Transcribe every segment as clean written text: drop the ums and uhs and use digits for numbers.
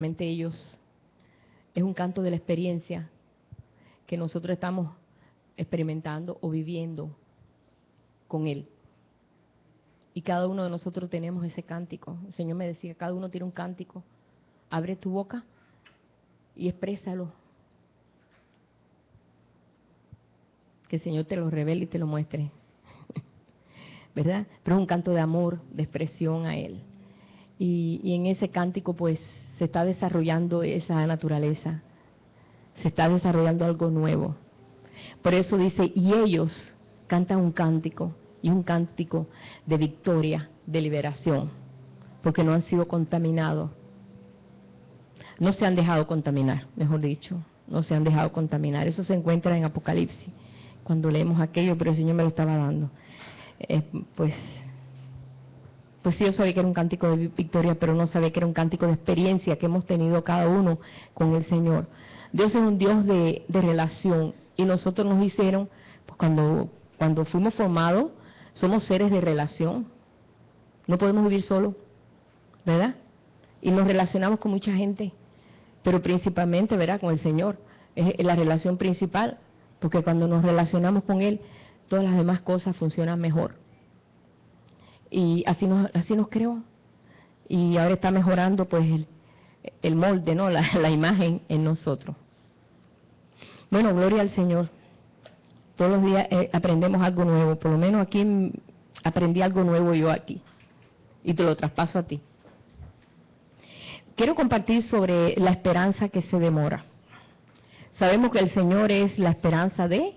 Ellos, es un canto de la experiencia que nosotros estamos experimentando o viviendo con Él. Y cada uno de nosotros tenemos ese cántico. El Señor me decía, cada uno tiene un cántico. Abre tu boca y exprésalo. Que el Señor te lo revele y te lo muestre. ¿Verdad? Pero es un canto de amor, de expresión a Él. Y en ese cántico pues se está desarrollando esa naturaleza. Se está desarrollando algo nuevo. Por eso dice, y ellos cantan un cántico, y un cántico de victoria, de liberación, porque no han sido contaminados. No se han dejado contaminar, mejor dicho, no se han dejado contaminar. Eso se encuentra en Apocalipsis, cuando leemos aquello, pero el Señor me lo estaba dando. Pues sí, yo sabía que era un cántico de victoria, pero no sabía que era un cántico de experiencia que hemos tenido cada uno con el Señor. Dios es un Dios de relación, y nosotros nos hicieron, pues cuando fuimos formados, somos seres de relación. No podemos vivir solos, ¿verdad? Y nos relacionamos con mucha gente, pero principalmente, ¿verdad?, con el Señor. Es la relación principal, porque cuando nos relacionamos con Él, todas las demás cosas funcionan mejor. Y así nos creó. Y ahora está mejorando pues el molde, ¿no? La imagen en nosotros. Bueno, gloria al Señor. Todos los días aprendemos algo nuevo. Por lo menos aquí aprendí algo nuevo yo aquí. Y te lo traspaso a ti. Quiero compartir sobre la esperanza que se demora. Sabemos que el Señor es la esperanza de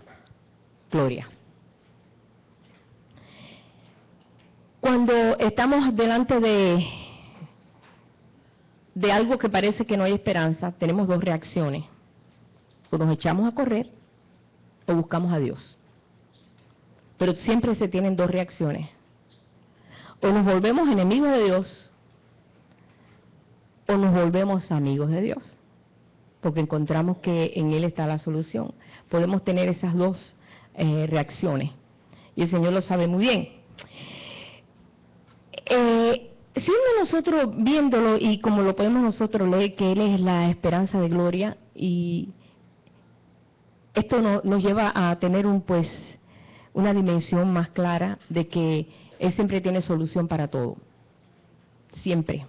gloria. Cuando estamos delante de algo que parece que no hay esperanza, tenemos dos reacciones. O nos echamos a correr o buscamos a Dios. Pero siempre se tienen dos reacciones. O nos volvemos enemigos de Dios o nos volvemos amigos de Dios. Porque encontramos que en Él está la solución. Podemos tener esas dos reacciones. Y el Señor lo sabe muy bien. Siendo nosotros viéndolo y como lo podemos nosotros leer, que Él es la esperanza de gloria, y esto nos lleva a tener una dimensión más clara de que Él siempre tiene solución para todo. Siempre.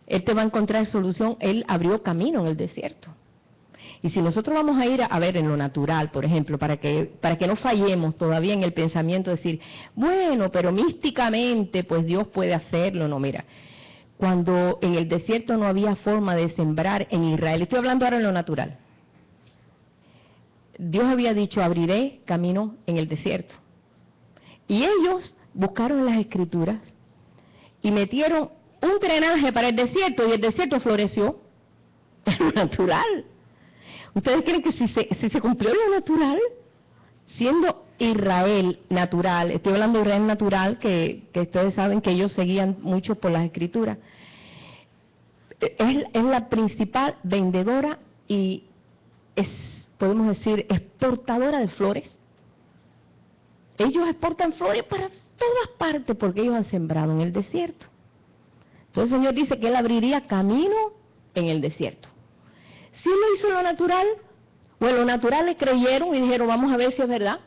Él te va a encontrar solución. Él abrió camino en el desierto. Y si nosotros vamos a ir a ver en lo natural, por ejemplo, para que no fallemos todavía en el pensamiento de decir, bueno, pero místicamente, pues Dios puede hacerlo. No, mira, cuando en el desierto no había forma de sembrar en Israel, estoy hablando ahora en lo natural, Dios había dicho, abriré camino en el desierto. Y ellos buscaron en las Escrituras y metieron un drenaje para el desierto, y el desierto floreció en lo natural. ¿Ustedes creen que si se cumplió lo natural, siendo Israel natural, estoy hablando de Israel natural, que ustedes saben que ellos seguían mucho por las Escrituras, es la principal vendedora y podemos decir, exportadora de flores? Ellos exportan flores para todas partes porque ellos han sembrado en el desierto. Entonces el Señor dice que Él abriría camino en el desierto. Si Él lo hizo en lo natural, o en lo natural le creyeron y dijeron, vamos a ver si es verdad.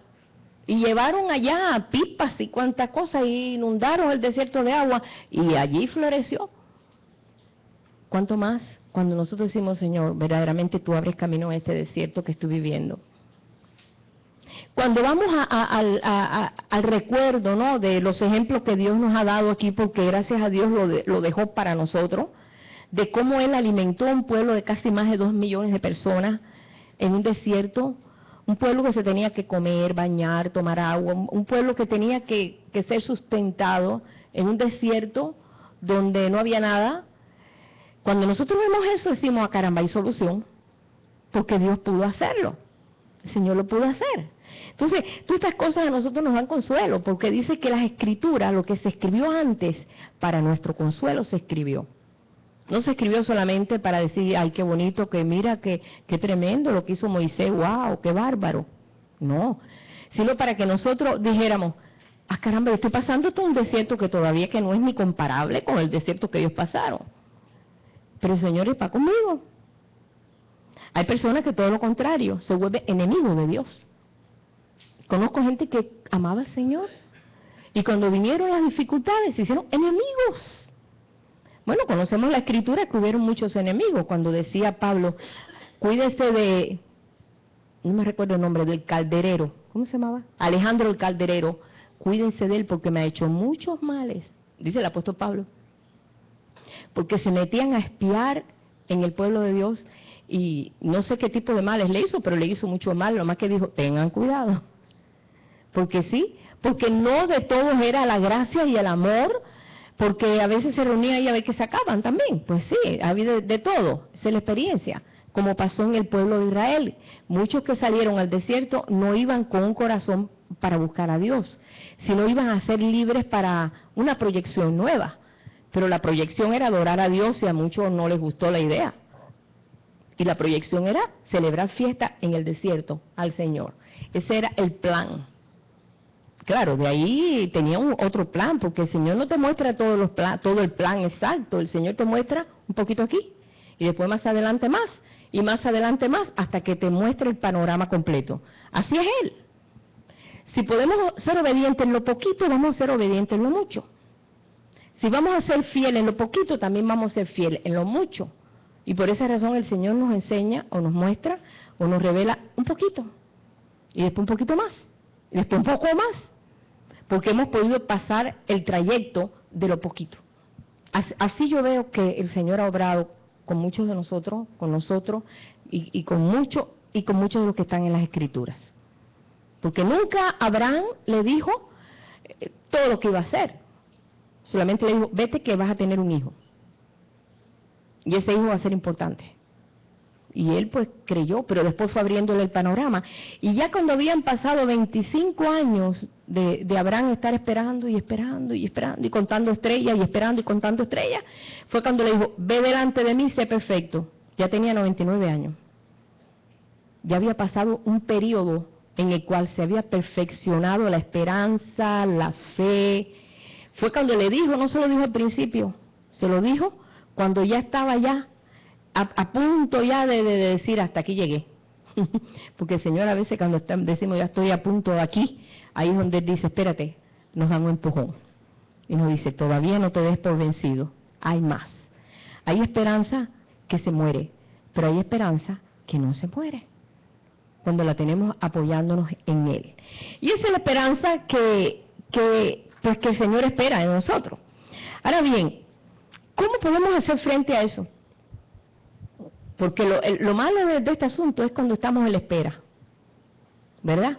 Y llevaron allá pipas y cuantas cosas y inundaron el desierto de agua y allí floreció. ¿Cuánto más cuando nosotros decimos, Señor, verdaderamente tú abres camino en este desierto que estoy viviendo? Cuando vamos al recuerdo, ¿no?, de los ejemplos que Dios nos ha dado aquí, porque gracias a Dios lo dejó para nosotros, de cómo Él alimentó a un pueblo de casi más de 2 millones de personas en un desierto, un pueblo que se tenía que comer, bañar, tomar agua, un pueblo que tenía que ser sustentado en un desierto donde no había nada. Cuando nosotros vemos eso decimos, caramba, hay solución, porque Dios pudo hacerlo, el Señor lo pudo hacer. Entonces, todas estas cosas a nosotros nos dan consuelo, porque dice que las Escrituras, lo que se escribió antes, para nuestro consuelo se escribió. No se escribió solamente para decir, ay, qué bonito, que mira, qué tremendo lo que hizo Moisés, wow, qué bárbaro. No, sino para que nosotros dijéramos, caramba, yo estoy pasando todo un desierto que todavía que no es ni comparable con el desierto que ellos pasaron. pero el Señor está conmigo. Hay personas que todo lo contrario, se vuelve enemigo de Dios. Conozco gente que amaba al Señor y cuando vinieron las dificultades se hicieron enemigos. Bueno, conocemos la Escritura que hubieron muchos enemigos. Cuando decía Pablo, cuídese de, no me recuerdo el nombre, del calderero, ¿cómo se llamaba? Alejandro el calderero, cuídense de él porque me ha hecho muchos males, dice el apóstol Pablo. Porque se metían a espiar en el pueblo de Dios y no sé qué tipo de males le hizo, pero le hizo mucho mal, lo más que dijo, tengan cuidado. Porque sí, porque no de todos era la gracia y el amor, porque a veces se reunían y a ver qué sacaban también. Pues sí, había de todo, esa es la experiencia, como pasó en el pueblo de Israel. Muchos que salieron al desierto no iban con un corazón para buscar a Dios, sino iban a ser libres para una proyección nueva. Pero la proyección era adorar a Dios y a muchos no les gustó la idea. Y la proyección era celebrar fiesta en el desierto al Señor. Ese era el plan. Claro, de ahí tenía otro plan, porque el Señor no te muestra todo el plan exacto. El Señor te muestra un poquito aquí, y después más adelante más, y más adelante más, hasta que te muestre el panorama completo. Así es Él. Si podemos ser obedientes en lo poquito, vamos a ser obedientes en lo mucho. Si vamos a ser fieles en lo poquito, también vamos a ser fieles en lo mucho. Y por esa razón el Señor nos enseña, o nos muestra, o nos revela un poquito, y después un poquito más, y después un poco más, porque hemos podido pasar el trayecto de lo poquito. Así yo veo que el Señor ha obrado con muchos de nosotros, y con muchos de los que están en las Escrituras. Porque nunca Abraham le dijo todo lo que iba a hacer. Solamente le dijo, vete que vas a tener un hijo. Y ese hijo va a ser importante. Y él pues creyó, pero después fue abriéndole el panorama. Y ya cuando habían pasado 25 años de Abraham estar esperando y esperando y esperando y contando estrellas y esperando y contando estrellas, fue cuando le dijo, ve delante de mí, sé perfecto. Ya tenía 99 años. Ya había pasado un periodo en el cual se había perfeccionado la esperanza, la fe. Fue cuando le dijo, no se lo dijo al principio, se lo dijo cuando ya estaba ya a punto ya de decir hasta aquí llegué. Porque el Señor a veces cuando decimos ya estoy a punto de aquí, ahí es donde Él dice, espérate, nos dan un empujón. Y nos dice, todavía no te des por vencido, hay más. Hay esperanza que se muere, pero hay esperanza que no se muere, cuando la tenemos apoyándonos en Él. Y esa es la esperanza que el Señor espera de nosotros. Ahora bien, ¿cómo podemos hacer frente a eso? Porque lo malo de este asunto es cuando estamos en la espera, ¿verdad?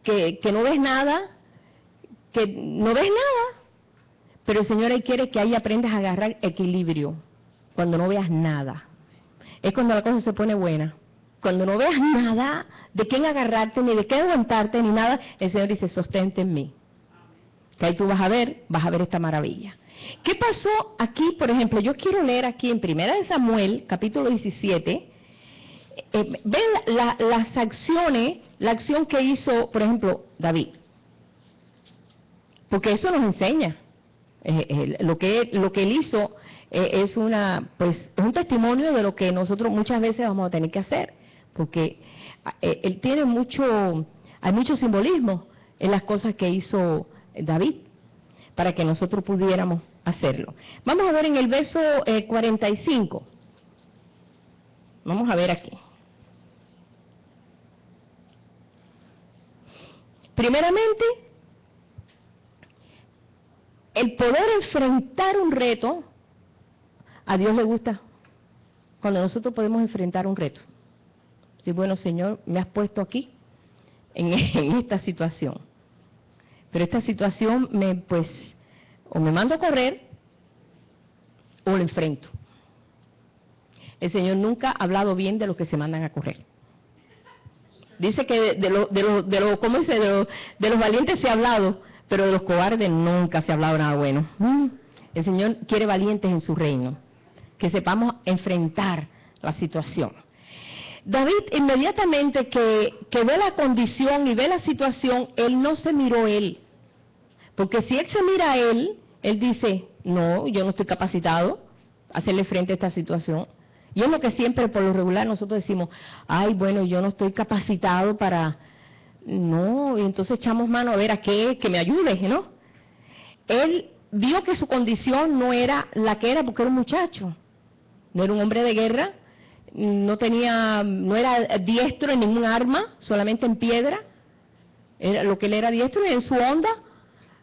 Que no ves nada, pero el Señor ahí quiere que ahí aprendas a agarrar equilibrio, cuando no veas nada. Es cuando la cosa se pone buena. Cuando no veas nada de quién agarrarte, ni de qué aguantarte, ni nada, el Señor dice, sostente en mí. Que ahí tú vas a ver esta maravilla. ¿Qué pasó aquí? Por ejemplo, yo quiero leer aquí en 1 Samuel, capítulo 17, ven las acciones, la acción que hizo, por ejemplo, David. Porque eso nos enseña. Lo que él hizo es un testimonio de lo que nosotros muchas veces vamos a tener que hacer. Porque él tiene hay mucho simbolismo en las cosas que hizo David, para que nosotros pudiéramos hacerlo. Vamos a ver en el verso 45. Vamos a ver aquí. Primeramente, el poder enfrentar un reto, a Dios le gusta cuando nosotros podemos enfrentar un reto. Sí, bueno, Señor, me has puesto aquí, en esta situación. Pero esta situación o me mando a correr o lo enfrento. El Señor nunca ha hablado bien de los que se mandan a correr. Dice que de los valientes se ha hablado, pero de los cobardes nunca se ha hablado nada bueno. El Señor quiere valientes en su reino, que sepamos enfrentar la situación. David, inmediatamente que ve la condición y ve la situación, él no se miró él. Porque si él se mira a él dice, no, yo no estoy capacitado, hacerle frente a esta situación. Y es lo que siempre, por lo regular, nosotros decimos, ay, bueno, yo no estoy capacitado para... No, y entonces echamos mano a ver a qué, que me ayude, ¿no? Él vio que su condición no era la que era porque era un muchacho. No era un hombre de guerra, no era diestro en ningún arma, solamente en piedra. Era lo que él era diestro en su onda,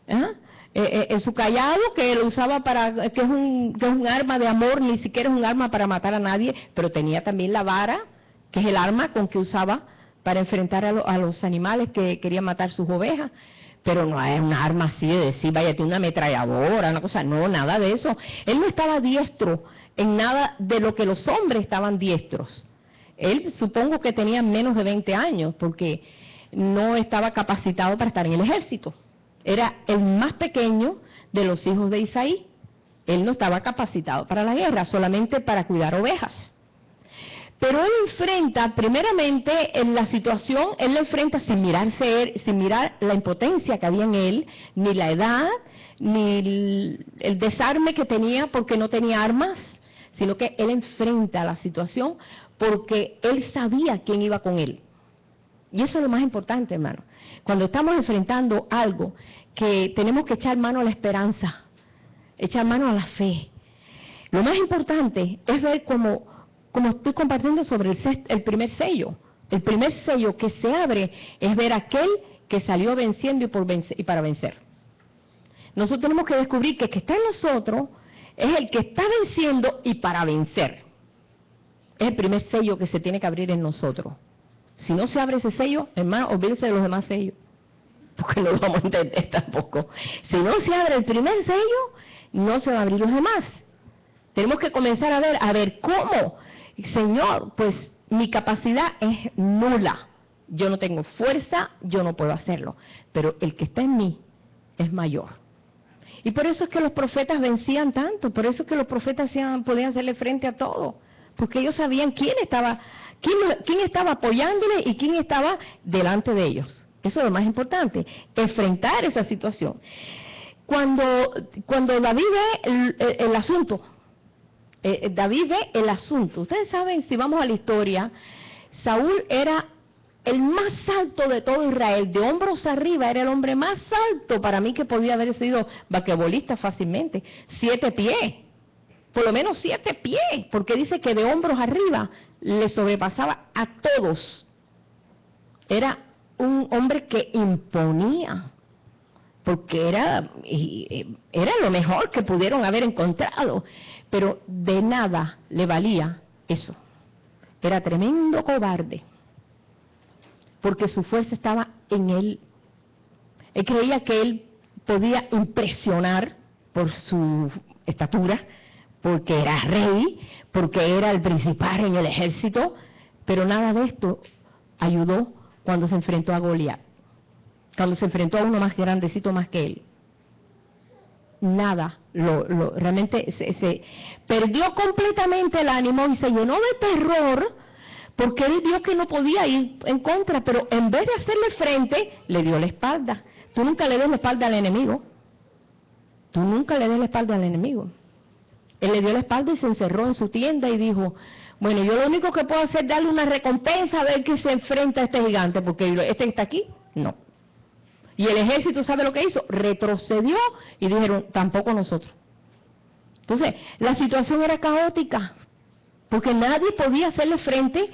en su callado, que lo usaba que es un arma de amor, ni siquiera es un arma para matar a nadie, pero tenía también la vara, que es el arma con que usaba para enfrentar a los animales que querían matar sus ovejas. Pero no es una arma así de decir, vaya, tiene una ametralladora, una cosa, no, nada de eso. Él no estaba diestro en nada de lo que los hombres estaban diestros. Él supongo que tenía menos de 20 años, porque no estaba capacitado para estar en el ejército. Era el más pequeño de los hijos de Isaí. Él no estaba capacitado para la guerra, solamente para cuidar ovejas. Pero él enfrenta, primeramente, en la situación, él la enfrenta sin mirar la impotencia que había en él, ni la edad, ni el desarme que tenía porque no tenía armas, sino que él enfrenta la situación porque él sabía quién iba con él. Y eso es lo más importante, hermano. Cuando estamos enfrentando algo, que tenemos que echar mano a la esperanza, echar mano a la fe. Lo más importante es ver como estoy compartiendo sobre el primer sello. El primer sello que se abre es ver aquel que salió venciendo y para vencer. Nosotros tenemos que descubrir que el que está en nosotros es el que está venciendo y para vencer. Es el primer sello que se tiene que abrir en nosotros. Si no se abre ese sello, hermano, olvídese de los demás sellos, porque no lo vamos a entender tampoco. Si no se abre el primer sello, no se van a abrir los demás. Tenemos que comenzar a ver cómo, Señor, pues mi capacidad es nula. Yo no tengo fuerza, yo no puedo hacerlo. Pero el que está en mí es mayor. Y por eso es que los profetas vencían tanto, por eso es que los profetas podían hacerle frente a todo. Porque ellos sabían quién estaba apoyándole y quién estaba delante de ellos. Eso es lo más importante, enfrentar esa situación. Cuando David ve el asunto, ustedes saben, si vamos a la historia, Saúl era el más alto de todo Israel, de hombros arriba, era el hombre más alto para mí que podía haber sido basquetbolista fácilmente, 7 pies, por lo menos 7 pies, porque dice que de hombros arriba le sobrepasaba a todos. Era un hombre que imponía, porque era lo mejor que pudieron haber encontrado, pero de nada le valía eso. Era tremendo cobarde, porque su fuerza estaba en él. Él creía que él podía impresionar por su estatura, porque era rey, porque era el principal en el ejército, pero nada de esto ayudó cuando se enfrentó a Goliat, cuando se enfrentó a uno más grandecito más que él. Nada, realmente se perdió completamente el ánimo y se llenó de terror, porque él vio que no podía ir en contra, pero en vez de hacerle frente, le dio la espalda. Tú nunca le des la espalda al enemigo. Tú nunca le des la espalda al enemigo. Él le dio la espalda y se encerró en su tienda y dijo, bueno, yo lo único que puedo hacer es darle una recompensa a ver que se enfrenta a este gigante, porque este que está aquí, no. Y el ejército, ¿sabe lo que hizo? Retrocedió y dijeron, tampoco nosotros. Entonces, la situación era caótica, porque nadie podía hacerle frente,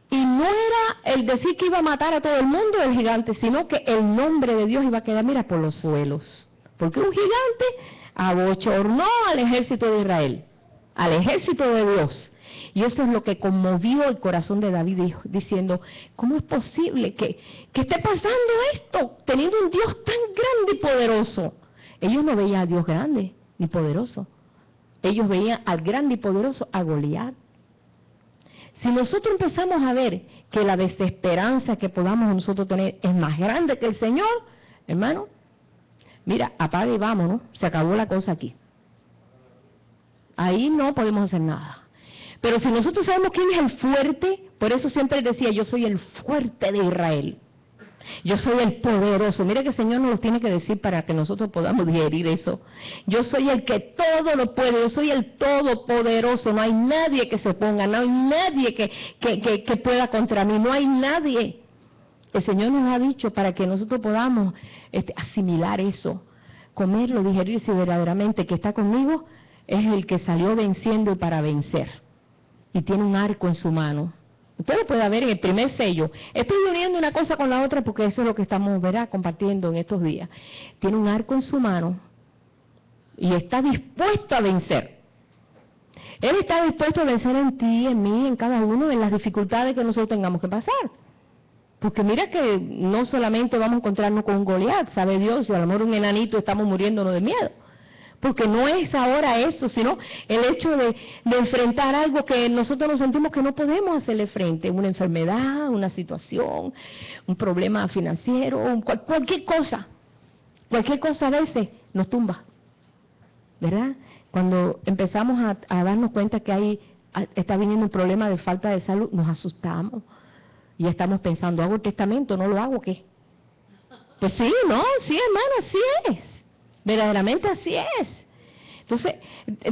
y no era el decir que iba a matar a todo el mundo el gigante, sino que el nombre de Dios iba a quedar, mira, por los suelos. Porque un gigante abochornó al ejército de Israel, al ejército de Dios. Y eso es lo que conmovió el corazón de David, diciendo, ¿cómo es posible que esté pasando esto, teniendo un Dios tan grande y poderoso? Ellos no veían a Dios grande ni poderoso. Ellos veían al grande y poderoso, a Goliat. Si nosotros empezamos a ver que la desesperanza que podamos nosotros tener es más grande que el Señor, hermano, mira, apaga y vámonos, se acabó la cosa aquí. Ahí no podemos hacer nada. Pero si nosotros sabemos quién es el fuerte, por eso siempre decía, yo soy el fuerte de Israel. Yo soy el poderoso. Mira que el Señor nos lo tiene que decir para que nosotros podamos digerir eso. Yo soy el que todo lo puede, yo soy el todopoderoso. No hay nadie que se oponga, no hay nadie que pueda contra mí, no hay nadie. El Señor nos ha dicho para que nosotros podamos asimilar eso, comerlo, digerir si verdaderamente que está conmigo es el que salió venciendo y para vencer. Y tiene un arco en su mano. Usted lo puede ver en el primer sello. Estoy uniendo una cosa con la otra porque eso es lo que estamos, ¿verdad?, compartiendo en estos días. Tiene un arco en su mano y está dispuesto a vencer. Él está dispuesto a vencer en ti, en mí, en cada uno, en las dificultades que nosotros tengamos que pasar. Porque mira que no solamente vamos a encontrarnos con un Goliat, sabe Dios, y a lo mejor un enanito estamos muriéndonos de miedo. Porque no es ahora eso, sino el hecho de enfrentar algo que nosotros nos sentimos que no podemos hacerle frente, una enfermedad, una situación, un problema financiero, cualquier cosa a veces nos tumba, ¿verdad? Cuando empezamos a darnos cuenta que está viniendo un problema de falta de salud, nos asustamos y estamos pensando, ¿hago el testamento? ¿No lo hago? ¿Qué? Pues sí, no, sí, hermano, así es. Verdaderamente así es. Entonces,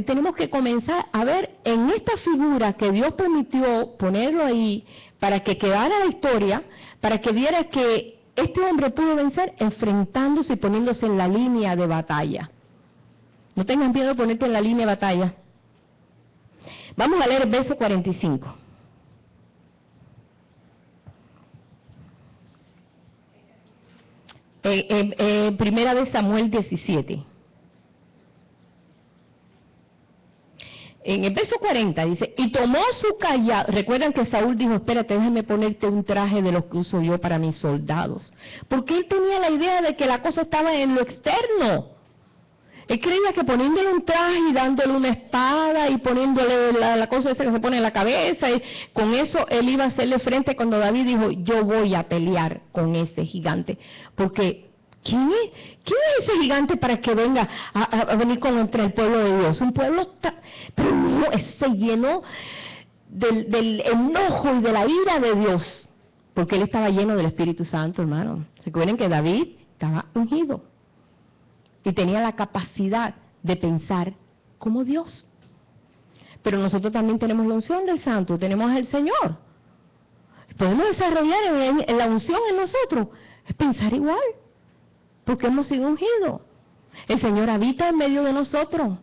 tenemos que comenzar a ver en esta figura que Dios permitió ponerlo ahí para que quedara la historia, para que viera que este hombre pudo vencer enfrentándose y poniéndose en la línea de batalla. No tengan miedo de ponerte en la línea de batalla. Vamos a leer el verso 45. Primera de Samuel 17. En el verso 40 dice, y tomó su callado. Recuerdan que Saúl dijo, espérate, déjame ponerte un traje de los que uso yo para mis soldados. Porque él tenía la idea de que la cosa estaba en lo externo. Él creía que poniéndole un traje y dándole una espada y poniéndole la cosa esa que se pone en la cabeza, y con eso él iba a hacerle frente cuando David dijo, yo voy a pelear con ese gigante. Porque, ¿quién es ese gigante para que venga a venir contra el pueblo de Dios? Un pueblo, pero no, se llenó del enojo y de la ira de Dios. Porque él estaba lleno del Espíritu Santo, hermano. Recuerden que David estaba ungido. Y tenía la capacidad de pensar como Dios. Pero nosotros también tenemos la unción del Santo, tenemos al Señor. Podemos desarrollar en la unción en nosotros, es pensar igual, porque hemos sido ungidos. El Señor habita en medio de nosotros.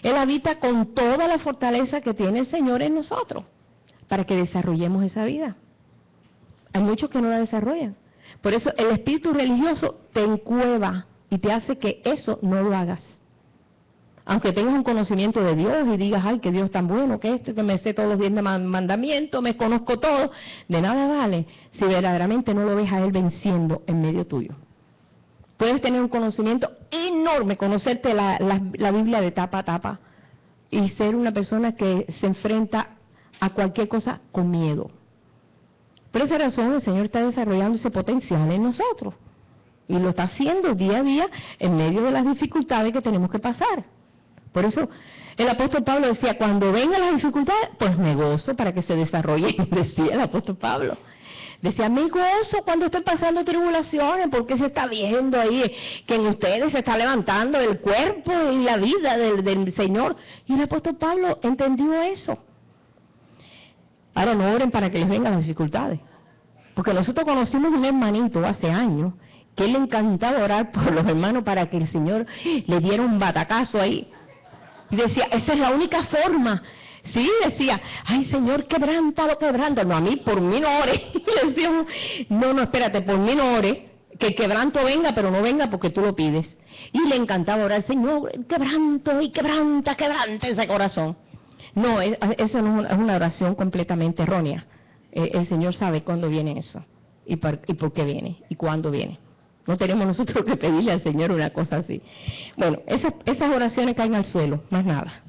Él habita con toda la fortaleza que tiene el Señor en nosotros, para que desarrollemos esa vida. Hay muchos que no la desarrollan. Por eso el espíritu religioso te encueva y te hace que eso no lo hagas. Aunque tengas un conocimiento de Dios y digas, ay, que Dios es tan bueno, que que me sé todos los 10 mandamientos, me conozco todo, de nada vale si verdaderamente no lo ves a Él venciendo en medio tuyo. Puedes tener un conocimiento enorme, conocerte la Biblia de tapa a tapa y ser una persona que se enfrenta a cualquier cosa con miedo. Por esa razón el Señor está desarrollando ese potencial en nosotros. Y lo está haciendo día a día en medio de las dificultades que tenemos que pasar. Por eso el apóstol Pablo decía, cuando vengan las dificultades, pues me gozo para que se desarrolle, decía el apóstol Pablo. Decía, me gozo cuando estén pasando tribulaciones, porque se está viendo ahí que en ustedes se está levantando el cuerpo y la vida del Señor. Y el apóstol Pablo entendió eso. Ahora no oren para que les vengan las dificultades. Porque nosotros conocimos un hermanito hace años, que él le encantaba orar por los hermanos para que el Señor le diera un batacazo ahí. Y decía, esa es la única forma. Sí, decía, ay Señor, quebrántalo. No, a mí, por mí no ores. Y le decíamos, no, espérate, por mí no ores. Que el quebranto venga, pero no venga porque tú lo pides. Y le encantaba orar, Señor, quebranto y quebranta ese corazón. No, eso no es una oración completamente errónea. El Señor sabe cuándo viene eso. Y por qué viene. Y cuándo viene. No tenemos nosotros que pedirle al Señor una cosa así. Bueno, esas oraciones caen al suelo, más nada.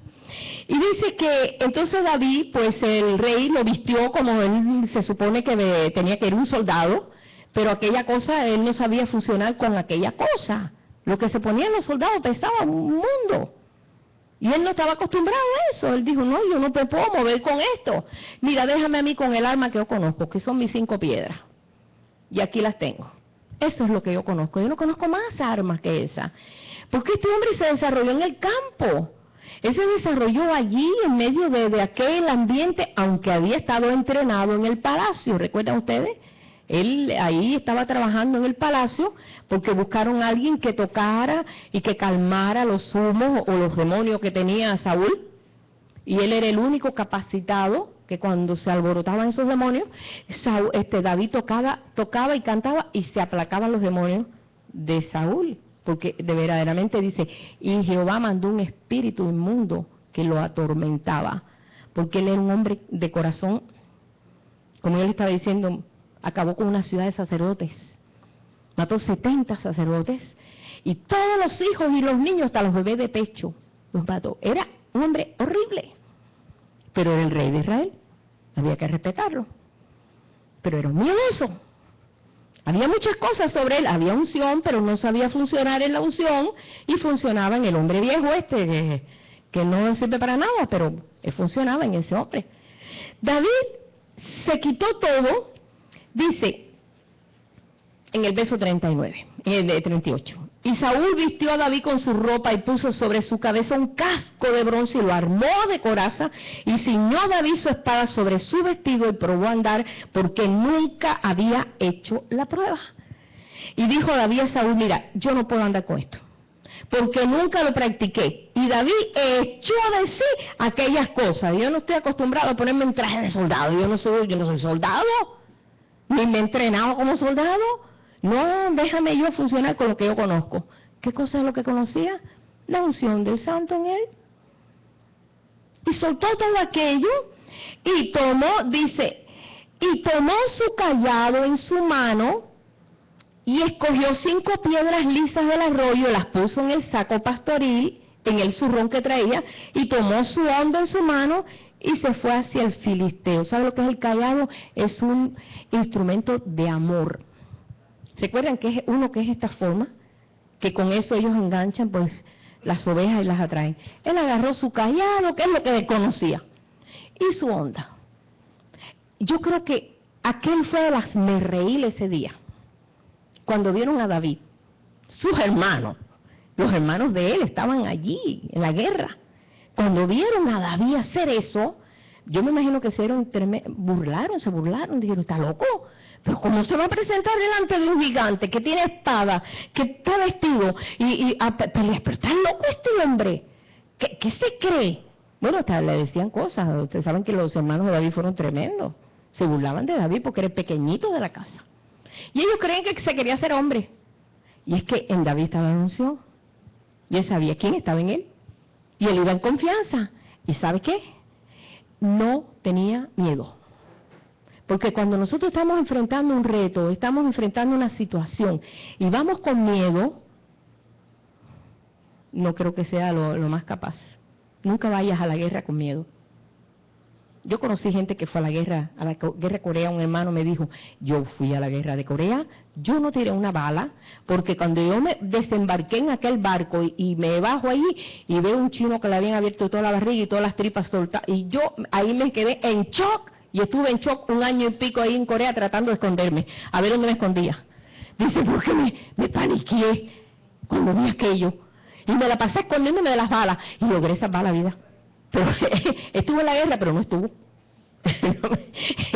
Y dice que entonces David, pues el rey lo vistió como él se supone que tenía que ir un soldado, pero aquella cosa, él no sabía funcionar con aquella cosa. Lo que se ponían los soldados pesaba un mundo. Y él no estaba acostumbrado a eso. Él dijo, no, yo no me puedo mover con esto. Mira, déjame a mí con el arma que yo conozco, que son mis 5 piedras. Y aquí las tengo. Eso es lo que yo conozco. Yo no conozco más armas que esa. Porque este hombre se desarrolló en el campo. Él se desarrolló allí en medio de aquel ambiente, aunque había estado entrenado en el palacio. ¿Recuerdan ustedes? Él ahí estaba trabajando en el palacio porque buscaron a alguien que tocara y que calmara los humos o los demonios que tenía Saúl. Y él era el único capacitado que cuando se alborotaban esos demonios, David tocaba y cantaba y se aplacaban los demonios de Saúl. Porque de verdaderamente dice, y Jehová mandó un espíritu inmundo que lo atormentaba. Porque él era un hombre de corazón, como yo le estaba diciendo, acabó con una ciudad de sacerdotes. Mató 70 sacerdotes y todos los hijos y los niños, hasta los bebés de pecho, los mató. Era un hombre horrible, pero era el rey de Israel, había que respetarlo. Pero era un miedoso. Había muchas cosas sobre él, había unción, pero no sabía funcionar en la unción y funcionaba en el hombre viejo que no sirve para nada, pero él funcionaba en ese hombre. David se quitó todo, dice en el verso 39, en el 38. Y Saúl vistió a David con su ropa y puso sobre su cabeza un casco de bronce y lo armó de coraza y ciñó David su espada sobre su vestido y probó a andar porque nunca había hecho la prueba. Y dijo David a Saúl, mira, yo no puedo andar con esto porque nunca lo practiqué. Y David echó de sí aquellas cosas. Yo no estoy acostumbrado a ponerme en traje de soldado. Yo no soy soldado, ni me he entrenado como soldado. No, déjame yo funcionar con lo que yo conozco. ¿Qué cosa es lo que conocía? La unción del santo en él. Y soltó todo aquello y tomó su callado en su mano y escogió 5 piedras lisas del arroyo, las puso en el saco pastoril, en el zurrón que traía, y tomó su onda en su mano y se fue hacia el filisteo. ¿Sabe lo que es el callado? Es un instrumento de amor. ¿Recuerdan que es uno que es esta forma? Que con eso ellos enganchan pues las ovejas y las atraen. Él agarró su callado, que es lo que él conocía, y su onda. Yo creo que aquel fue el hazmerreír ese día, cuando vieron a David. Sus hermanos, los hermanos de él estaban allí en la guerra. Cuando vieron a David hacer eso, yo me imagino que se burlaron, dijeron, ¿está loco? Pero ¿cómo se va a presentar delante de un gigante que tiene espada, que está vestido y a pelear? Pero está loco este hombre. ¿Qué se cree? Bueno, hasta le decían cosas. Ustedes saben que los hermanos de David fueron tremendos. Se burlaban de David porque era el pequeñito de la casa. Y ellos creen que se quería ser hombre. Y es que en David estaba la unción. Y él sabía quién estaba en él. Y él iba en confianza. ¿Y sabe qué? No tenía miedo. Porque cuando nosotros estamos enfrentando un reto, estamos enfrentando una situación y vamos con miedo, no creo que sea lo más capaz. Nunca vayas a la guerra con miedo. Yo conocí gente que fue a la guerra de Corea. Un hermano me dijo, yo fui a la guerra de Corea, yo no tiré una bala, porque cuando yo me desembarqué en aquel barco y me bajo allí y veo un chino que le habían abierto toda la barriga y todas las tripas soltadas, y yo ahí me quedé en shock. Y estuve en shock 1 año y pico ahí en Corea tratando de esconderme, a ver dónde me escondía. Dice, porque me paniqué cuando vi aquello. Y me la pasé escondiéndome de las balas. Y logré salvar la vida. Pero estuve en la guerra, pero no estuvo.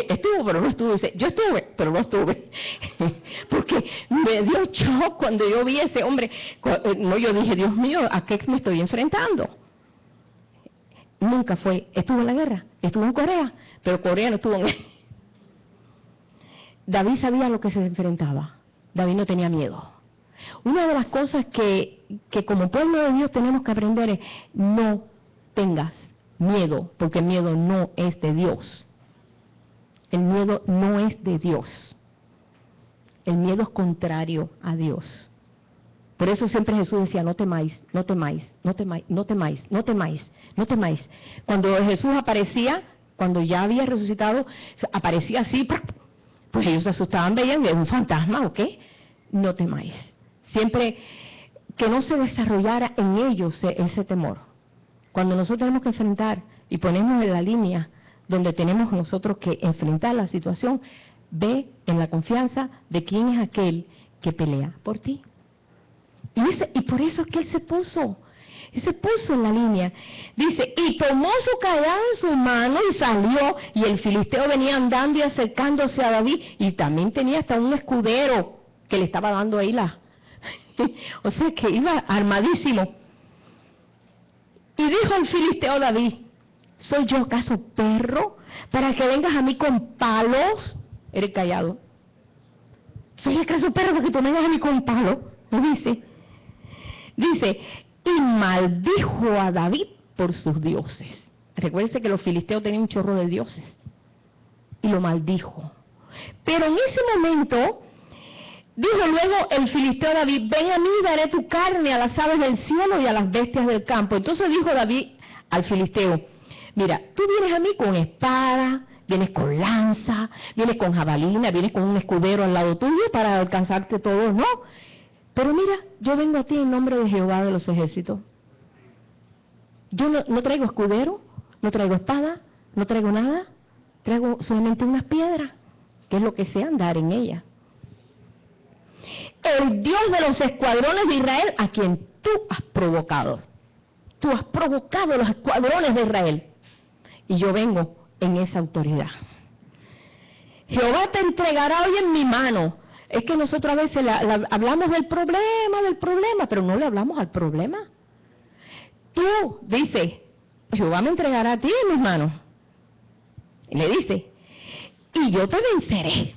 Estuvo, pero no estuvo. Dice, yo estuve, pero no estuve. Porque me dio shock cuando yo vi a ese hombre. No, yo dije, Dios mío, ¿a qué me estoy enfrentando? Nunca fue, estuvo en la guerra, estuvo en Corea, pero Corea no estuvo en... David sabía lo que se enfrentaba. David no tenía miedo. Una de las cosas que como pueblo de Dios tenemos que aprender es no tengas miedo, porque el miedo no es de Dios. El miedo no es de Dios. El miedo es contrario a Dios. Por eso siempre Jesús decía, no temáis, no temáis, no temáis, no temáis, no temáis, no temáis. Cuando Jesús aparecía, cuando ya había resucitado, aparecía así, pues ellos se asustaban, veían, ¿es un fantasma o qué? No temáis. Siempre que no se desarrollara en ellos ese temor. Cuando nosotros tenemos que enfrentar y ponemos en la línea donde tenemos nosotros que enfrentar la situación, ve en la confianza de quién es aquel que pelea por ti. Y por eso es que él se puso en la línea. Dice, y tomó su callado en su mano y salió, y el filisteo venía andando y acercándose a David, y también tenía hasta un escudero que le estaba dando ahí o sea que iba armadísimo. Y dijo el filisteo a David, ¿soy yo acaso perro para que vengas a mí con palos? Eres callado. ¿Soy acaso perro para que tú vengas a mí con palos? Le dice, y maldijo a David por sus dioses. Recuérdense que los filisteos tenían un chorro de dioses. Y lo maldijo. Pero en ese momento, dijo luego el filisteo a David, ven a mí y daré tu carne a las aves del cielo y a las bestias del campo. Entonces dijo David al filisteo, mira, tú vienes a mí con espada, vienes con lanza, vienes con jabalina, vienes con un escudero al lado tuyo para alcanzarte todo, ¿no? Pero mira, yo vengo a ti en nombre de Jehová de los ejércitos. Yo no traigo escudero, no traigo espada, no traigo nada, traigo solamente unas piedras, que es lo que sé andar en ellas. El Dios de los escuadrones de Israel, a quien tú has provocado. Tú has provocado los escuadrones de Israel. Y yo vengo en esa autoridad. Jehová te entregará hoy en mi mano. Es que nosotros a veces hablamos del problema, pero no le hablamos al problema. Tú, dice, Jehová me entregará a ti en mis manos. Y le dice, y yo te venceré.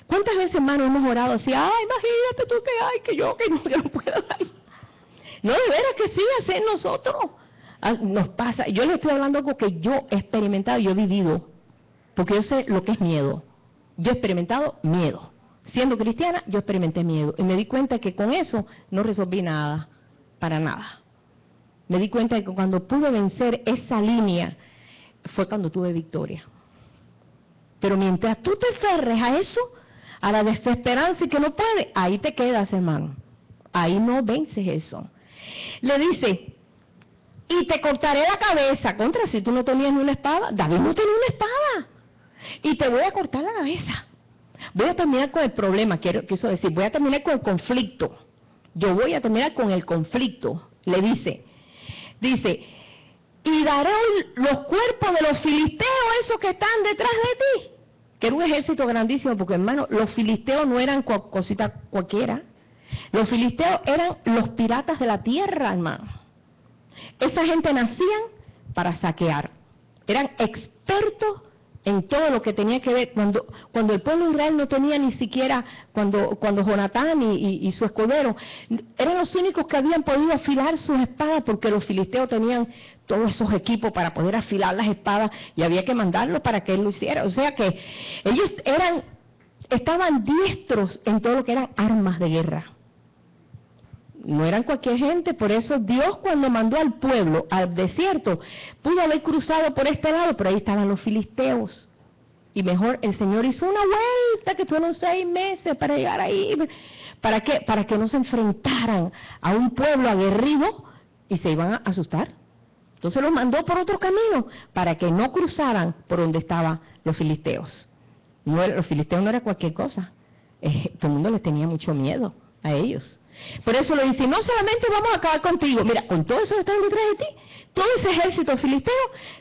¿Cuántas veces, hermano, hemos orado así? Ay, imagínate tú que yo no puedo. Ay. No, de veras que sí, así en nosotros. Nos pasa. Yo le estoy hablando algo que yo he experimentado, yo he vivido. Porque yo sé lo que es miedo. Yo he experimentado miedo. Siendo cristiana, yo experimenté miedo. Y me di cuenta que con eso no resolví nada. Para nada. Me di cuenta de que cuando pude vencer esa línea, fue cuando tuve victoria. Pero mientras tú te aferres a eso, a la desesperanza y que no puedes, ahí te quedas, hermano. Ahí no vences eso. Le dice, y te cortaré la cabeza. Contra, si tú no tenías ni una espada. David no tenía una espada. Y te voy a cortar la cabeza. Voy a terminar con el problema, quiso decir, voy a terminar con el conflicto. Yo voy a terminar con el conflicto. Le dice, y daré los cuerpos de los filisteos, esos que están detrás de ti. Que era un ejército grandísimo, porque hermano, los filisteos no eran cositas cualquiera. Los filisteos eran los piratas de la tierra, hermano. Esa gente nacían para saquear. Eran expertos en todo lo que tenía que ver. Cuando el pueblo de Israel no tenía ni siquiera, cuando Jonatán y su escudero, eran los únicos que habían podido afilar sus espadas, porque los filisteos tenían todos esos equipos para poder afilar las espadas, y había que mandarlo para que él lo hiciera. O sea que ellos estaban diestros en todo lo que eran armas de guerra. No eran cualquier gente, por eso Dios, cuando mandó al pueblo al desierto, pudo haber cruzado por este lado, pero ahí estaban los filisteos. Y mejor el Señor hizo una vuelta que fueron 6 meses para llegar ahí. ¿Para qué? Para que no se enfrentaran a un pueblo aguerrido y se iban a asustar. Entonces los mandó por otro camino para que no cruzaran por donde estaban los filisteos. Los filisteos no era cualquier cosa. Todo el mundo les tenía mucho miedo a ellos. Por eso le dice, no solamente vamos a acabar contigo, mira, con todo eso que están detrás de ti, todo ese ejército filisteo,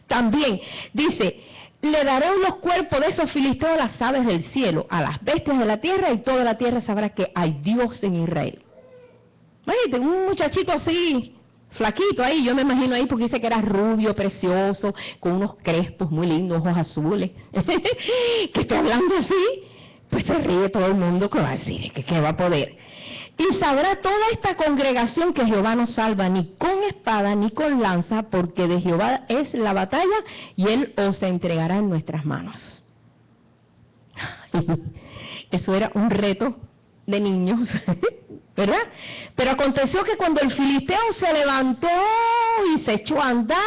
también, dice, le daré los cuerpos de esos filisteos a las aves del cielo, a las bestias de la tierra, y toda la tierra sabrá que hay Dios en Israel. Imagínate, un muchachito así, flaquito ahí, yo me imagino ahí porque dice que era rubio, precioso, con unos crespos muy lindos, ojos azules, que está hablando así, pues se ríe todo el mundo, que va a decir, que va a poder. Y sabrá toda esta congregación que Jehová no salva ni con espada ni con lanza, porque de Jehová es la batalla y Él os entregará en nuestras manos. Eso era un reto de niños, ¿verdad? Pero aconteció que cuando el filisteo se levantó y se echó a andar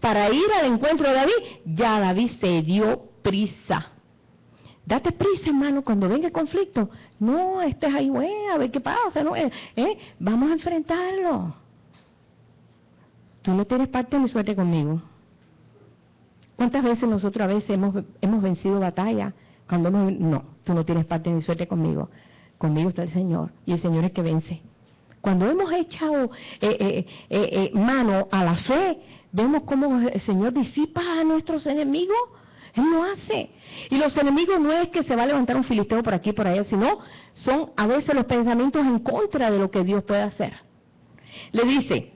para ir al encuentro de David, ya David se dio prisa. Date prisa, hermano, cuando venga el conflicto. No estés ahí, bueno, a ver qué pasa. No, vamos a enfrentarlo. Tú no tienes parte ni suerte conmigo. ¿Cuántas veces nosotros a veces hemos vencido batalla? No, tú no tienes parte ni suerte conmigo. conmigo está el Señor, y el Señor es que vence. Cuando hemos echado mano a la fe, vemos cómo el Señor disipa a nuestros enemigos. Él lo hace. Y los enemigos no es que se va a levantar un filisteo por aquí y por allá, sino son a veces los pensamientos en contra de lo que Dios puede hacer. Le dice,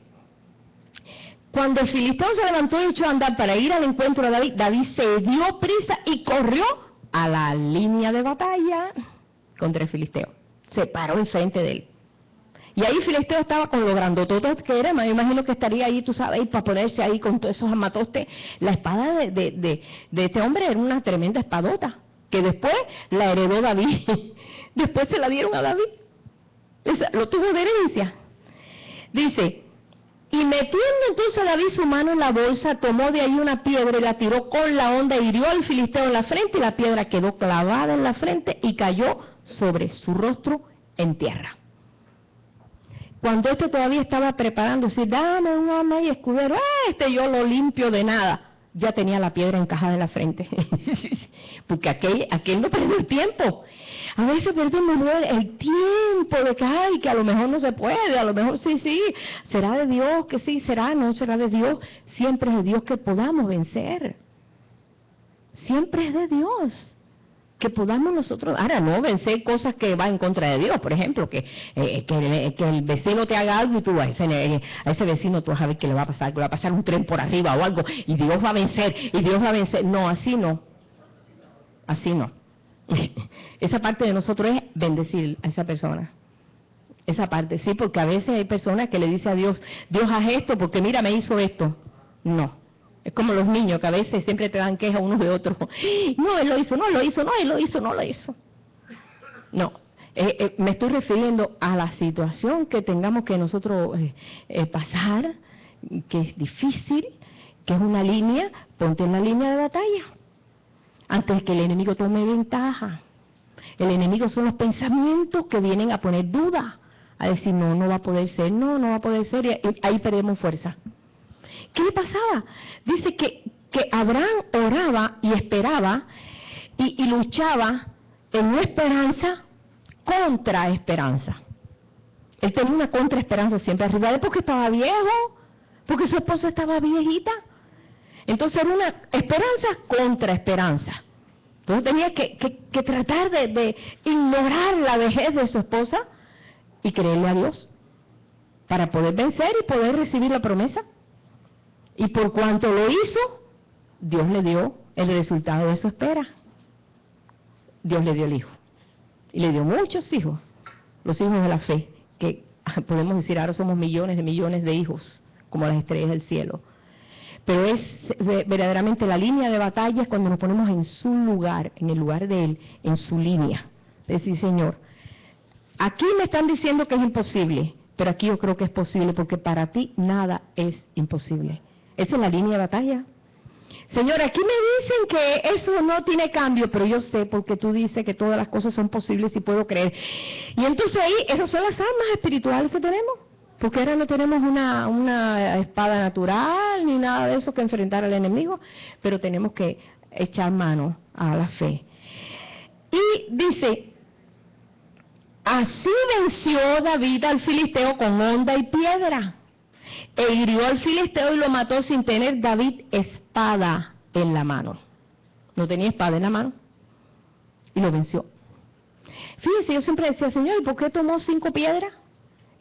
cuando el filisteo se levantó y echó a andar para ir al encuentro de David, David se dio prisa y corrió a la línea de batalla contra el filisteo. Se paró enfrente de él. Y ahí Filisteo estaba con lo grandotote que era, me imagino que estaría ahí, tú sabes, para ponerse ahí con todos esos armatostes. La espada de este hombre era una tremenda espadota, que después la heredó David. Después se la dieron a David. Lo tuvo de herencia. Dice, y metiendo entonces David su mano en la bolsa, tomó de ahí una piedra y la tiró con la honda, hirió al filisteo en la frente, y la piedra quedó clavada en la frente y cayó sobre su rostro en tierra. Cuando este todavía estaba preparándose, dame un arma y escudero, yo lo limpio de nada, ya tenía la piedra encajada en la frente. Porque aquel no perdió el tiempo. A veces perdemos el tiempo de que a lo mejor no se puede, a lo mejor sí, será de Dios, que sí, no será de Dios. Siempre es de Dios que podamos vencer. Siempre es de Dios que podamos nosotros, ahora no vencer cosas que van en contra de Dios, por ejemplo, que el vecino te haga algo y tú a ese vecino tú vas a ver que le va a pasar, que le va a pasar un tren por arriba o algo, y Dios va a vencer, no, así no, esa parte de nosotros es bendecir a esa persona, esa parte, sí, porque a veces hay personas que le dicen a Dios, Dios haz esto porque mira me hizo esto, no. Es como los niños que a veces siempre te dan queja unos de otros. No, él lo hizo, no lo hizo, no, él lo hizo, no lo hizo. No, me estoy refiriendo a la situación que tengamos que nosotros pasar, que es difícil, que es una línea, ponte en la línea de batalla. Antes de que el enemigo tome ventaja. El enemigo son los pensamientos que vienen a poner duda, a decir no va a poder ser, no va a poder ser, y ahí perdemos fuerza. ¿Qué le pasaba? Dice que Abraham oraba y esperaba y luchaba en una esperanza contra esperanza. Él tenía una contraesperanza siempre arriba de él porque estaba viejo, porque su esposa estaba viejita. Entonces era una esperanza contra esperanza. Entonces tenía que tratar de ignorar la vejez de su esposa y creerle a Dios para poder vencer y poder recibir la promesa. Y por cuanto lo hizo, Dios le dio el resultado de su espera. Dios le dio el hijo. Y le dio muchos hijos, los hijos de la fe, que podemos decir ahora somos millones de hijos, como las estrellas del cielo. Pero es verdaderamente la línea de batalla es cuando nos ponemos en su lugar, en el lugar de Él, en su línea. Decir, Señor, aquí me están diciendo que es imposible, pero aquí yo creo que es posible, porque para ti nada es imposible. Esa es la línea de batalla. Señor, aquí me dicen que eso no tiene cambio, pero yo sé porque tú dices que todas las cosas son posibles y puedo creer. Y entonces ahí, esas son las armas espirituales que tenemos. Porque ahora no tenemos una espada natural ni nada de eso que enfrentar al enemigo, pero tenemos que echar mano a la fe. Y dice, así venció David al filisteo con honda y piedra. E hirió al filisteo y lo mató sin tener David espada en la mano. No tenía espada en la mano. Y lo venció. Fíjense, yo siempre decía, Señor, ¿y por qué tomó 5 piedras?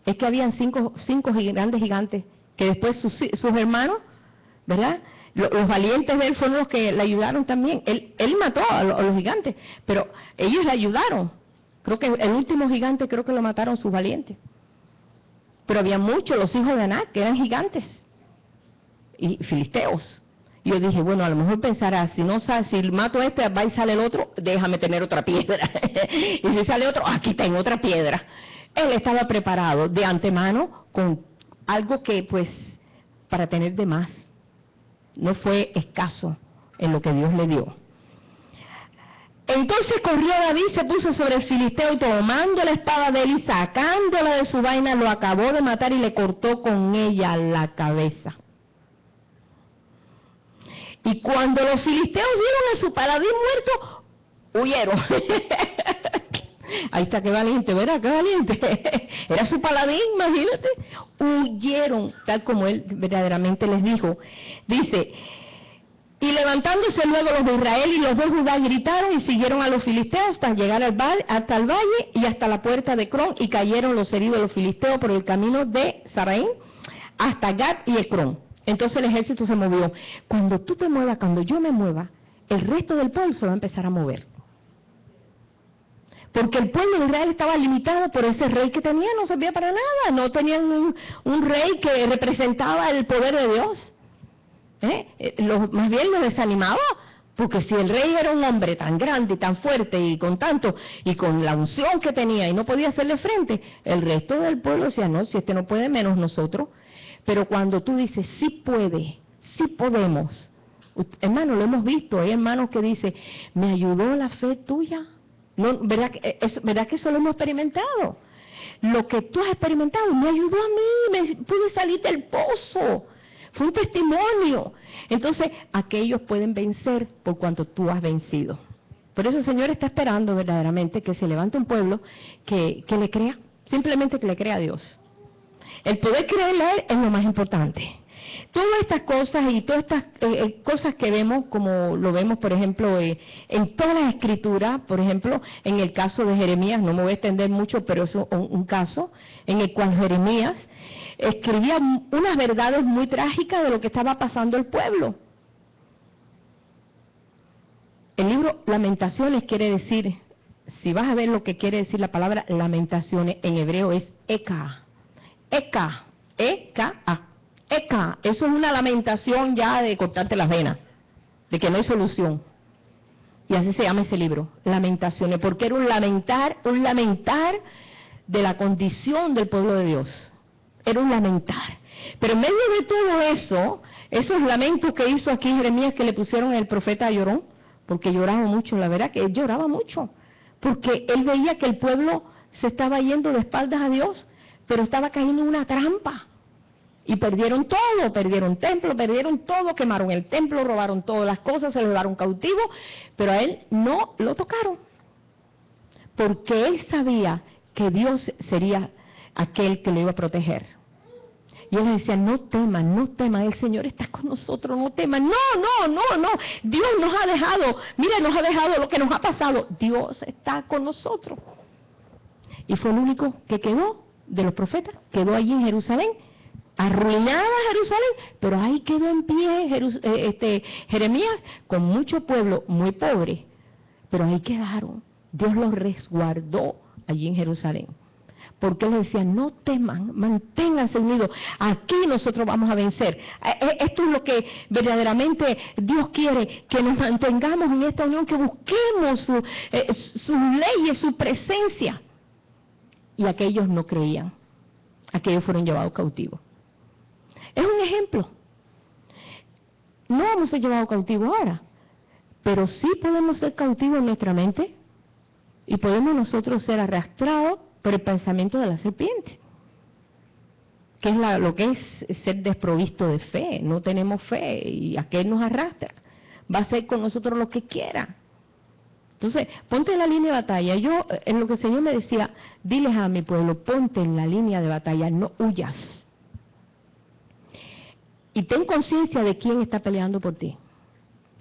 Es que habían cinco grandes gigantes, que después sus hermanos, ¿verdad? Los valientes de él fueron los que le ayudaron también. Él mató a los gigantes, pero ellos le ayudaron. Creo que el último gigante, creo que lo mataron sus valientes. Pero había muchos, los hijos de Anac, que eran gigantes y filisteos. Y yo dije, bueno, a lo mejor pensará, si mato a este, va y sale el otro, déjame tener otra piedra. Y si sale otro, aquí tengo otra piedra. Él estaba preparado de antemano con algo que, pues, para tener de más. No fue escaso en lo que Dios le dio. Entonces corrió David, se puso sobre el filisteo y tomando la espada de él y sacándola de su vaina, lo acabó de matar y le cortó con ella la cabeza. Y cuando los filisteos vieron a su paladín muerto, huyeron. Ahí está, qué valiente, ¿verdad? Qué valiente. Era su paladín, imagínate. Huyeron, tal como él verdaderamente les dijo. Dice, y levantándose luego los de Israel y los de Judá gritaron y siguieron a los filisteos hasta llegar hasta el valle y hasta la puerta de Ecrón, y cayeron los heridos de los filisteos por el camino de Saraín hasta Gat y Ecrón. Entonces el ejército se movió. Cuando tú te muevas, cuando yo me mueva, el resto del pueblo se va a empezar a mover. Porque el pueblo de Israel estaba limitado por ese rey que tenía, no servía para nada, no tenían un rey que representaba el poder de Dios. Más bien los desanimaba, porque si el rey era un hombre tan grande y tan fuerte y con tanto, y con la unción que tenía y no podía hacerle frente, el resto del pueblo decía, no, si este no puede, menos nosotros. Pero cuando tú dices, sí puede, sí podemos, hermano, lo hemos visto, hay hermanos que dicen, me ayudó la fe tuya. No, ¿verdad que eso lo hemos experimentado? Lo que tú has experimentado me ayudó a mí, me pude salir del pozo. Fue un testimonio. Entonces, aquellos pueden vencer por cuanto tú has vencido. Por eso el Señor está esperando verdaderamente que se levante un pueblo que le crea, simplemente que le crea a Dios. El poder creerle a Él es lo más importante. Todas estas cosas y todas estas cosas que vemos, como lo vemos, por ejemplo, en todas las escrituras, por ejemplo, en el caso de Jeremías, no me voy a extender mucho, pero es un caso en el cual Jeremías escribía unas verdades muy trágicas de lo que estaba pasando el pueblo. El libro Lamentaciones quiere decir, si vas a ver lo que quiere decir la palabra Lamentaciones, en hebreo es Eka. Eka, E-K-A. Eka, eso es una lamentación ya de cortarte las venas, de que no hay solución. Y así se llama ese libro, Lamentaciones, porque era un lamentar de la condición del pueblo de Dios. Era un lamentar. Pero en medio de todo eso, esos lamentos que hizo aquí Jeremías, que le pusieron el profeta llorón, porque lloraba mucho, la verdad que él lloraba mucho, porque él veía que el pueblo se estaba yendo de espaldas a Dios, pero estaba cayendo en una trampa. Y perdieron todo, perdieron templo, perdieron todo, quemaron el templo, robaron todas las cosas, se lo llevaron cautivo, pero a él no lo tocaron. Porque él sabía que Dios sería aquel que lo iba a proteger. Y él decía, no teman, el Señor está con nosotros, no teman. No, Dios nos ha dejado, mira, nos ha dejado lo que nos ha pasado. Dios está con nosotros. Y fue el único que quedó de los profetas, quedó allí en Jerusalén. Arruinada Jerusalén, pero ahí quedó en pie Jeremías con mucho pueblo muy pobre, pero ahí quedaron. Dios los resguardó allí en Jerusalén, porque él decía, no teman, manténganse unidos, aquí nosotros vamos a vencer. Esto es lo que verdaderamente Dios quiere, que nos mantengamos en esta unión, que busquemos sus leyes, su presencia. Y aquellos no creían, aquellos fueron llevados cautivos. Es un ejemplo. No vamos a ser llevados cautivos ahora, pero sí podemos ser cautivos en nuestra mente y podemos nosotros ser arrastrados por el pensamiento de la serpiente, que es lo que es ser desprovisto de fe. No tenemos fe y aquel nos arrastra. Va a hacer con nosotros lo que quiera. Entonces, ponte en la línea de batalla. Yo, en lo que el Señor me decía, diles a mi pueblo, ponte en la línea de batalla, no huyas. Y ten conciencia de quién está peleando por ti.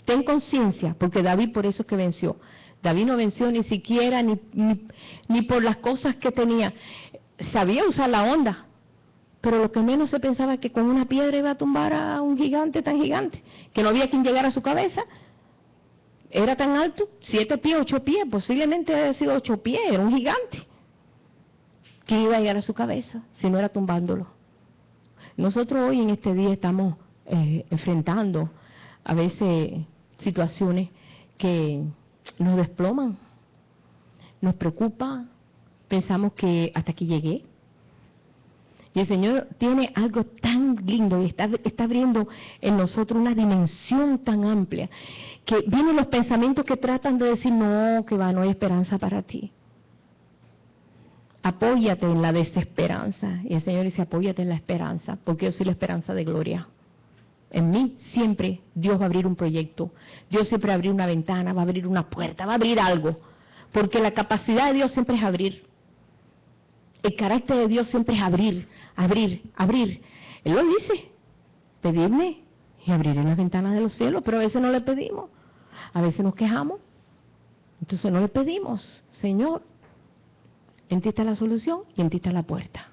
Ten conciencia, porque David por eso es que venció. David no venció ni siquiera ni por las cosas que tenía. Sabía usar la onda, pero lo que menos se pensaba es que con una piedra iba a tumbar a un gigante tan gigante, que no había quien llegara a su cabeza. Era tan alto, 7 pies, 8 pies, posiblemente había sido 8 pies, era un gigante. ¿Quién iba a llegar a su cabeza si no era tumbándolo? Nosotros hoy en este día estamos enfrentando a veces situaciones que nos desploman, nos preocupa, pensamos que hasta aquí llegué. Y el Señor tiene algo tan lindo y está abriendo en nosotros una dimensión tan amplia, que vienen los pensamientos que tratan de decir, no, que va, no hay esperanza para ti. Apóyate en la desesperanza. Y el Señor dice, apóyate en la esperanza, porque yo soy la esperanza de gloria. En mí siempre Dios va a abrir un proyecto, Dios siempre va a abrir una ventana, va a abrir una puerta, va a abrir algo, porque la capacidad de Dios siempre es abrir. El carácter de Dios siempre es abrir, abrir, abrir. Él lo dice, pedidme y abriré las ventanas de los cielos, pero a veces no le pedimos, a veces nos quejamos, entonces no le pedimos, Señor, en ti está la solución y en ti está la puerta.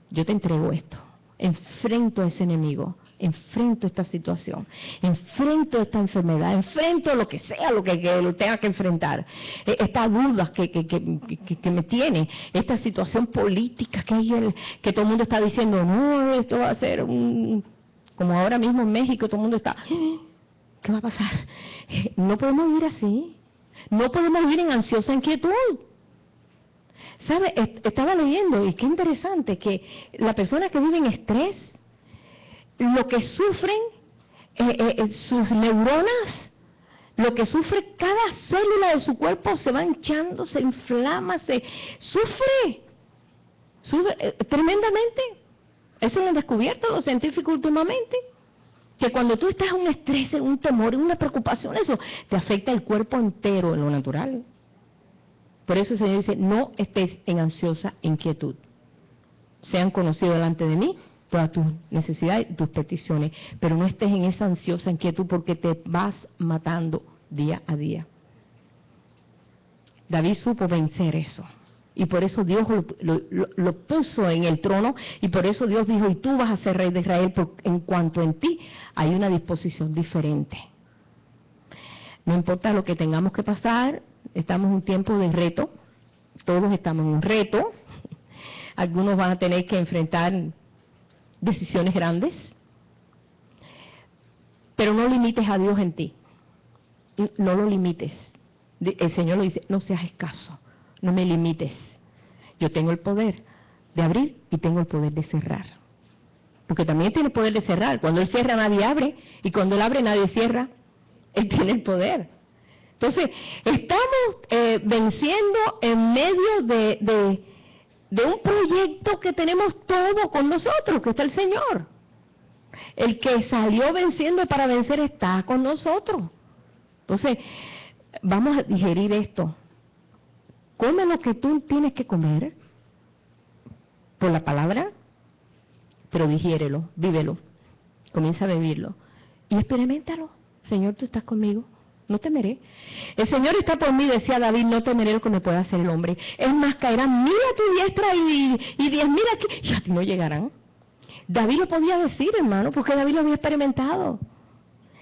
Yo te entrego esto, enfrento a ese enemigo, enfrento esta situación, enfrento esta enfermedad, enfrento lo que sea, lo que lo tenga que enfrentar, esta duda que me tiene, esta situación política que todo el mundo está diciendo, no, esto va a ser como ahora mismo en México todo el mundo está, ¿qué va a pasar? No podemos vivir así, no podemos vivir en ansiosa inquietud. ¿Sabe? Estaba leyendo, y qué interesante, que las personas que viven estrés, lo que sufren, sus neuronas, lo que sufre cada célula de su cuerpo se va hinchando, se inflama, sufre tremendamente. Eso lo han descubierto los científicos últimamente, que cuando tú estás en un estrés, en un temor, en una preocupación, eso te afecta el cuerpo entero en lo natural. Por eso el Señor dice, no estés en ansiosa inquietud. Sean conocidos delante de mí todas tus necesidades y tus peticiones, pero no estés en esa ansiosa inquietud porque te vas matando día a día. David supo vencer eso. Y por eso Dios lo puso en el trono, y por eso Dios dijo, y tú vas a ser rey de Israel, en cuanto en ti hay una disposición diferente. No importa lo que tengamos que pasar, estamos en un tiempo de reto, todos estamos en un reto, algunos van a tener que enfrentar decisiones grandes, pero no limites a Dios en ti, no lo limites. El Señor lo dice, no seas escaso, no me limites. Yo tengo el poder de abrir y tengo el poder de cerrar. Porque también tiene el poder de cerrar. Cuando Él cierra nadie abre, y cuando Él abre nadie cierra. Él tiene el poder. Entonces, estamos venciendo en medio de un proyecto que tenemos todo con nosotros, que está el Señor. El que salió venciendo para vencer está con nosotros. Entonces, vamos a digerir esto. Come lo que tú tienes que comer por la palabra, pero digiérelo, vívelo, comienza a vivirlo y experiméntalo. Señor, tú estás conmigo, no temeré. El Señor está por mí, decía David, no temeré lo que me pueda hacer el hombre. Es más, caerán 1000 a tu diestra y 10.000 aquí, y a ti no llegarán. David lo podía decir, hermano, porque David lo había experimentado.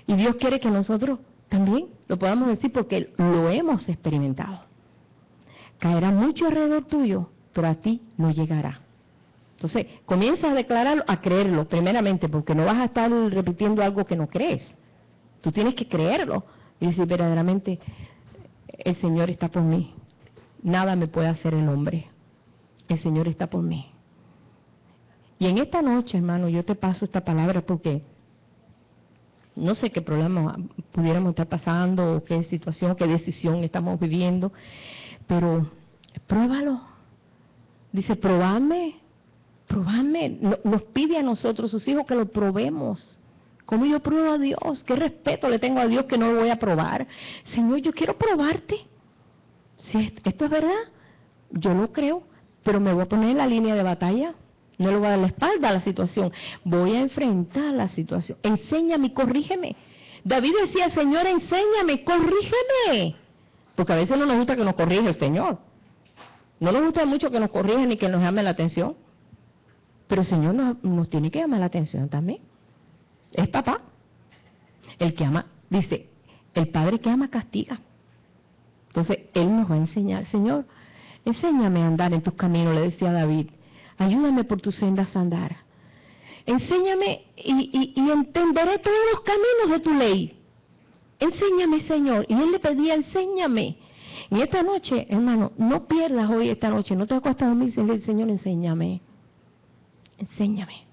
Y Dios quiere que nosotros también lo podamos decir porque lo hemos experimentado. Caerá mucho alrededor tuyo, pero a ti no llegará. Entonces, comienza a declararlo, a creerlo, primeramente, porque no vas a estar repitiendo algo que no crees. Tú tienes que creerlo y decir, verdaderamente, el Señor está por mí. Nada me puede hacer el hombre. El Señor está por mí. Y en esta noche, hermano, yo te paso esta palabra porque no sé qué problema pudiéramos estar pasando, o qué situación, qué decisión estamos viviendo, pero pruébalo. Dice, probadme. Nos pide a nosotros, sus hijos, que lo probemos. ¿Cómo yo pruebo a Dios? ¿Qué respeto le tengo a Dios que no lo voy a probar? Señor, yo quiero probarte. Si esto es verdad, yo lo creo, pero me voy a poner en la línea de batalla. No le voy a dar la espalda a la situación. Voy a enfrentar la situación. Enséñame y corrígeme. David decía, Señor, enséñame, corrígeme. Porque a veces no nos gusta que nos corrija el Señor. No nos gusta mucho que nos corrijan ni que nos llame la atención. Pero el Señor nos tiene que llamar la atención también. Es papá. El que ama, dice, el padre que ama castiga. Entonces, Él nos va a enseñar. Señor, enséñame a andar en tus caminos, le decía David. Ayúdame por tus sendas a andar. Enséñame y entenderé todos los caminos de tu ley. Enséñame, Señor. Y Él le pedía, enséñame. Y esta noche, hermano, no pierdas hoy esta noche. No te acuestas a dormir sin decir, Señor, enséñame. Enséñame.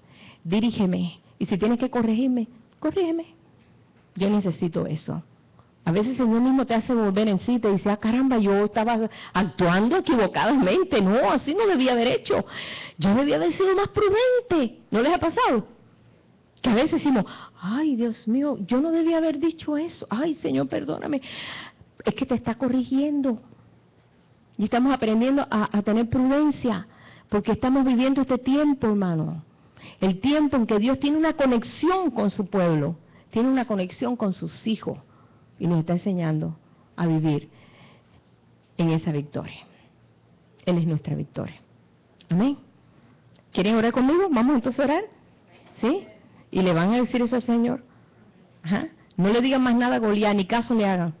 Dirígeme. Y si tienes que corregirme, corrígeme. Yo necesito eso. A veces el Señor mismo te hace volver en sí, te dice, ah, caramba, yo estaba actuando equivocadamente. No, así no debía haber hecho. Yo debía haber sido más prudente. ¿No les ha pasado? Que a veces decimos, ay, Dios mío, yo no debía haber dicho eso. Ay, Señor, perdóname. Es que te está corrigiendo. Y estamos aprendiendo a tener prudencia, porque estamos viviendo este tiempo, hermano. El tiempo en que Dios tiene una conexión con su pueblo, tiene una conexión con sus hijos, y nos está enseñando a vivir en esa victoria. Él es nuestra victoria. Amén. ¿Quieren orar conmigo? Vamos entonces a orar. ¿Sí? Y le van a decir eso al Señor. Ajá. No le digan más nada a Goliat, ni caso le hagan.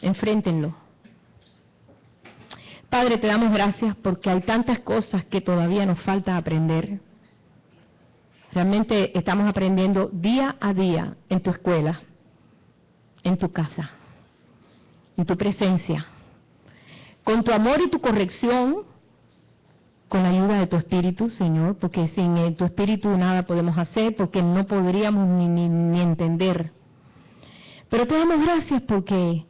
Enfréntenlo. Padre, te damos gracias porque hay tantas cosas que todavía nos falta aprender. Realmente estamos aprendiendo día a día en tu escuela, en tu casa, en tu presencia, con tu amor y tu corrección, con la ayuda de tu Espíritu, Señor, porque sin tu Espíritu nada podemos hacer, porque no podríamos ni entender. Pero te damos gracias porque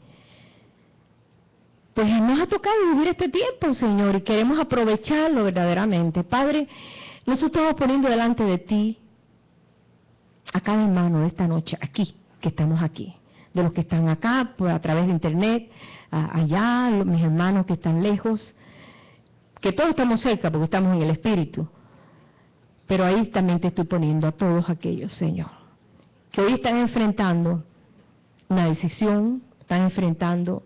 pues nos ha tocado vivir este tiempo, Señor, y queremos aprovecharlo verdaderamente. Padre, nosotros estamos poniendo delante de ti a cada hermano de esta noche, aquí, que estamos aquí, de los que están acá, pues, a través de internet, allá, mis hermanos que están lejos, que todos estamos cerca porque estamos en el Espíritu, pero ahí también te estoy poniendo a todos aquellos, Señor, que hoy están enfrentando una decisión, están enfrentando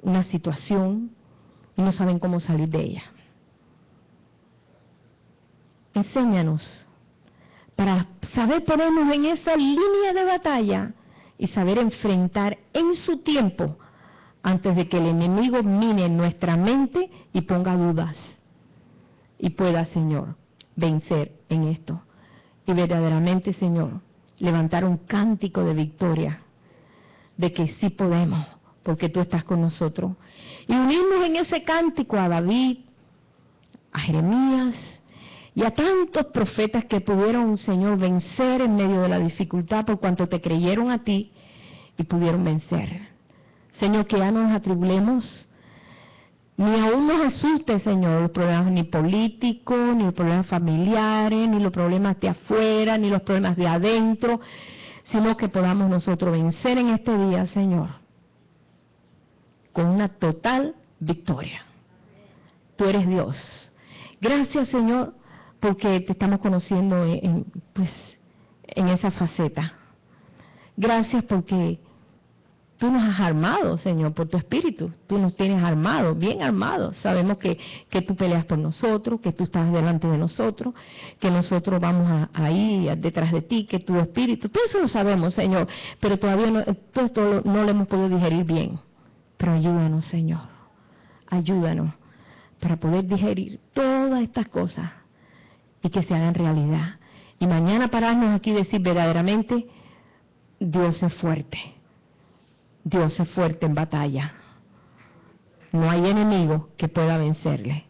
una situación y no saben cómo salir de ella. Enséñanos para saber ponernos en esa línea de batalla y saber enfrentar en su tiempo antes de que el enemigo mine nuestra mente y ponga dudas y pueda, Señor, vencer en esto. Y verdaderamente, Señor, levantar un cántico de victoria, de que sí podemos, porque tú estás con nosotros. Y unirnos en ese cántico a David, a Jeremías y a tantos profetas que pudieron, Señor, vencer en medio de la dificultad por cuanto te creyeron a ti y pudieron vencer. Señor, que ya no nos atribulemos, ni aún nos asuste, Señor, los problemas ni políticos, ni los problemas familiares, ni los problemas de afuera, ni los problemas de adentro, sino que podamos nosotros vencer en este día, Señor, con una total victoria. Tú eres Dios. Gracias, Señor, porque te estamos conociendo en esa faceta. Gracias porque tú nos has armado, Señor, por tu Espíritu. Tú nos tienes armados, bien armados. Sabemos que tú peleas por nosotros, que tú estás delante de nosotros, que nosotros vamos a ir detrás de ti, que tu Espíritu, todo eso lo sabemos, Señor, pero todavía todo esto no lo hemos podido digerir bien. Pero ayúdanos, Señor, ayúdanos para poder digerir todas estas cosas y que se hagan realidad. Y mañana pararnos aquí y decir verdaderamente, Dios es fuerte. Dios es fuerte en batalla. No hay enemigo que pueda vencerle,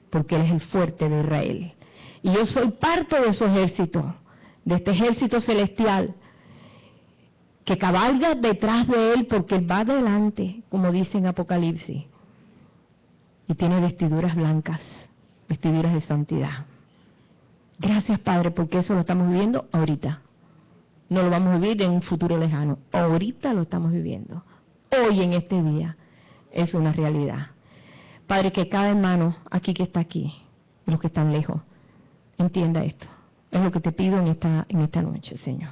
porque Él es el fuerte de Israel. Y yo soy parte de su ejército, de este ejército celestial, que cabalga detrás de Él, porque Él va adelante, como dice en Apocalipsis, y tiene vestiduras blancas, vestiduras de santidad. Gracias, Padre, porque eso lo estamos viviendo ahorita. No lo vamos a vivir en un futuro lejano. Ahorita lo estamos viviendo. Hoy, en este día, es una realidad. Padre, que cada hermano aquí que está aquí, los que están lejos, entienda esto. Es lo que te pido en esta noche, Señor.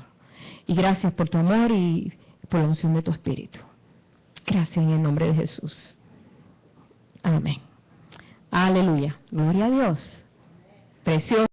Y gracias por tu amor y por la unción de tu Espíritu. Gracias en el nombre de Jesús. Amén. Aleluya. Gloria a Dios. Precioso.